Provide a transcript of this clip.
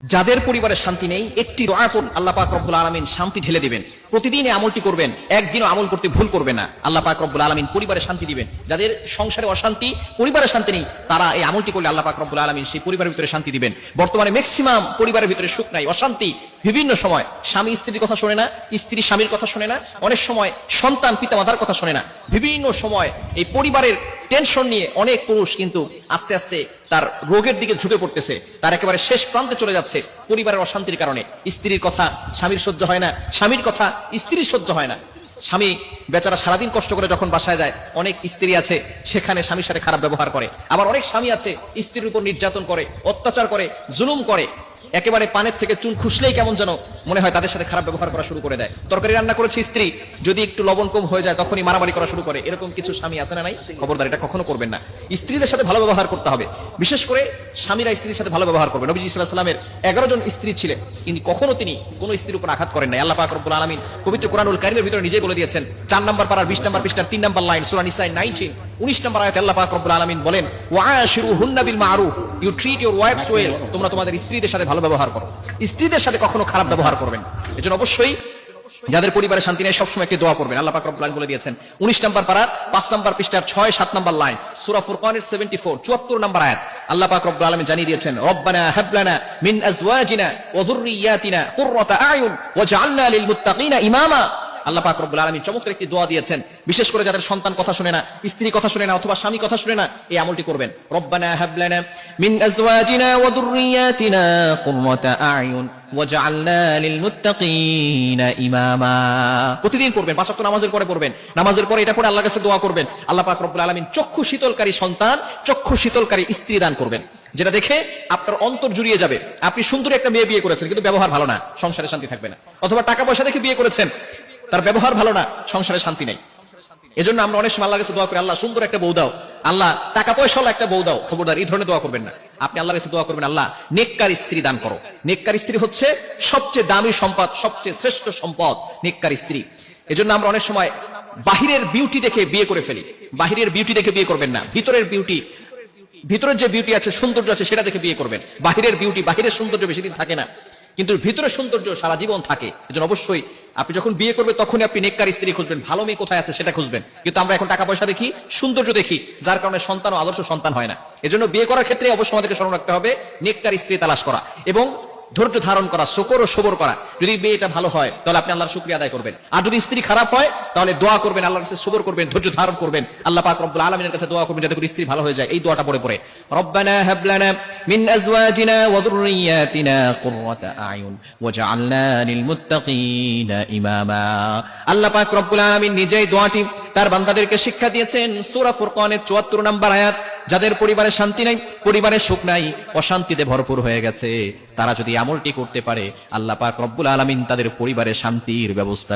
যাদের পরিবারে শান্তি নেই, একটি দোয়া করুন, আল্লাহ পাক রব্বুল আলামিন শান্তি ঢেলে দিবেন। প্রতিদিন এই আমলটি করবেন, একদিনও আমল করতে ভুল করবে না, আল্লাহ পাক রব্বুল আলামিন পরিবারে শান্তি দিবেন। যাদের সংসারে অশান্তি, পরিবারে শান্তি নেই, তারা এই আমলটি করলে আল্লাহ পাক রব্বুল আলামিন সেই পরিবারের ভিতরে শান্তি দিবেন। বর্তমানে ম্যাক্সিমাম পরিবারের ভিতরে সুখ নাই, অশান্তি। বিভিন্ন সময় স্বামী স্ত্রীর কথা শোনে না, স্ত্রী স্বামীর কথা শোনে না, অনেক সময় সন্তান পিতামাতার কথা শোনে না। বিভিন্ন সময় এই পরিবারের টেনশন নিয়ে অনেক পুরুষ কিন্তু আস্তে আস্তে তার রোগের দিকে ঝুঁকে পড়তেছে, তার একেবারে শেষ প্রান্তে চলে যাচ্ছে পরিবারের অশান্তির কারণে। স্ত্রীর কথা স্বামীর সহ্য হয় না, স্বামীর কথা স্ত্রীর সহ্য হয় না। স্বামী বেচারা সারাদিন কষ্ট করে যখন বাসায় যায়, অনেক স্ত্রী আছে সেখানে স্বামীর সাথে খারাপ ব্যবহার করে। আবার অনেক স্বামী আছে স্ত্রীর উপর নির্যাতন করে, অত্যাচার করে, জুলুম করে। একেবারে পানের থেকে চুন খুশলেই কেমন যেন মনে হয় তাদের সাথে খারাপ ব্যবহার করা শুরু করে দেয়। তরকারি রান্না করেছে স্ত্রী, যদি একটু লবণ কম হয়ে যায় তখনই মারামারি করা শুরু করে। এরকম কিছু স্বামী আছে না নাই? খবরদার, এটা কখনো করবেন না। স্ত্রীদের সাথে ভালো ব্যবহার করতে হবে, বিশেষ করে স্বামীরা স্ত্রীর সাথে ভালো ব্যবহার করবে। নবীজি সাল্লাল্লাহু আলাইহি ওয়াসাল্লামের 11 জন স্ত্রী ছিলেন, কিন্তু কখনো তিনি কোনো স্ত্রীর উপর আঘাত করেন নাই। আল্লাহ পাক রব্বুল আলামিন পবিত্র কোরআনুল কারীমের ভিতরে নিজেই বলে দিয়েছেন, 4 নম্বর পারার 20 নম্বর পৃষ্ঠার 3 নম্বর লাইন, সূরা নিসা 19 19 নম্বর আয়াতে আল্লাহ পাক রব্বুল আলামিন বলেন, ওয়াআশিরুহুন্না বিল মারুফ, you treat your wives well. তোমরা তোমাদের স্ত্রীদের সাথে ভালো ব্যবহার করো, স্ত্রীদের সাথে কখনো খারাপ ব্যবহার করবেন। এজন্য অবশ্যই যাদের পরিবারে শান্তি নেই সবসময় একটি দোয়া করবেন। আল্লাহ পাক রব্বুল আলামিন বলে দিয়েছেন 19 নম্বর পারার 5 নম্বর পৃষ্ঠার 6-7 নম্বর লাইন, সূরা ফুরকানের 74 নম্বর আয়াত। আল্লাহ পাক রব্বুল আলামিন জানিয়ে দিয়েছেন, রব্বানা হাব লানা মিন আজওয়াজিনা ওয়া যুররিয়াতিনা কুররাতা আয়ুন ওয়াজআলনা লিল মুত্তাকিনা ইমামা। আল্লাহ পাক রব্বুল আলামিন চমৎকার একটি দোয়া দিয়েছেন, বিশেষ করে যাদের সন্তান কথা শুনে না, স্ত্রী কথা শুনে না, অথবা স্বামী কথা শুনে না, এই আমলটি করবেন। রব্বানা হাব লানা মিন আজওয়াজিনা ওয়া যুররিয়াতিনা কুররাতা আয়ুন ওয়াজআলনা লিল মুত্তাকিনা ইমামা। প্রতিদিন পড়বেন, 5 ওয়াক্ত নামাজের পরে পড়বেন। নামাজের পরে এটা পড়ে আল্লাহর কাছে দোয়া করবেন, আল্লাহ পাক রব্বুল আলামিন চক্ষু শীতলকারী সন্তান, চক্ষু শীতলকারী স্ত্রী দান করবেন, যেটা দেখে আপনার অন্তর জুড়িয়ে যাবে। আপনি সুন্দর একটা মেয়ে বিয়ে করেছেন কিন্তু ব্যবহার ভালো না, সংসারে শান্তি থাকবে না। অথবা টাকা পয়সা দেখে বিয়ে করেছেন, তার ব্যবহার ভালো না, সংসারে শান্তি নেই। এজন্য আমরা অনেক সময় আল্লাহর কাছে দোয়া করি, আল্লাহ সুন্দর একটা বউ দাও, আল্লাহ টাকা পয়সা হলো একটা বউ দাও। খবরদার, এই ধরনের দোয়া করবেন না। আপনি আল্লাহর কাছে দোয়া করবেন, আল্লাহ নেককার স্ত্রী দান করো। নেককার স্ত্রী হচ্ছে সবচেয়ে দামি সম্পদ, সবচেয়ে শ্রেষ্ঠ সম্পদ নেককার স্ত্রী। এজন্য আমরা অনেক সময় বাহিরের বিউটি দেখে বিয়ে করে ফেলি। বাহিরের বিউটি দেখে বিয়ে করবেন না, ভিতরের বিউটি, ভিতরের যে বিউটি আছে, সৌন্দর্য আছে, সেটা দেখে বিয়ে করবেন। বাহিরের বিউটি, বাহিরের সৌন্দর্য বেশি দিন থাকে না, কিন্তু ভিতরের সৌন্দর্য সারা জীবন থাকে। এজন্য অবশ্যই আপনি যখন বিয়ে করবেন তখনই আপনি নেককার স্ত্রী খুঁজবেন, ভালো মেয়ে কোথায় আছে সেটা খুঁজবেন। কিন্তু আমরা এখন টাকা পয়সা দেখি, সৌন্দর্য দেখি, যার কারণে সন্তান ও আদর্শ সন্তান হয় না। এজন্য বিয়ে করার ক্ষেত্রে অবশ্যই আমাদেরকে স্মরণ রাখতে হবে নেককার স্ত্রী তালাশ করা এবং ধৈর্য ধারণ করা, শকর ও সবর করা। যদি বিয়েটা ভালো হয় তাহলে আপনি আল্লাহর শুকরিয়া আদায় করবেন, আর যদি স্ত্রী খারাপ হয় তাহলে দোয়া করবেন, আল্লাহর কাছে সবর করবেন, ধৈর্য ধারণ করবেন, আল্লাহ পাক রব্বুল আলামিনের কাছে দোয়া করবেন যাতে করে স্ত্রী ভালো হয়ে যায়। এই দোয়াটা পড়ে পড়ে, রব্বানা হাব লানা মিন আজওয়াজিনা ওয়া যুররিয়াতিনা কুররাতা আয়ুন ওয়াজআলনা লিল মুত্তাকিনা ইমামা। আল্লাহ পাক রব্বুল আলামিন নিজেই দোয়াটি তার বান্দাদেরকে শিক্ষা দিয়েছেন। সূরা ফুরকানের 74 নম্বর আয়াত। যাদের পরিবারে শান্তি নাই, পরিবারে সুখ নাই, অশান্তিতে ভরপুর হয়ে গেছে, তারা যদি আমলটি করতে পারে, আল্লাহ পাক রব্বুল আলামিন তাদের পরিবারে শান্তির ব্যবস্থা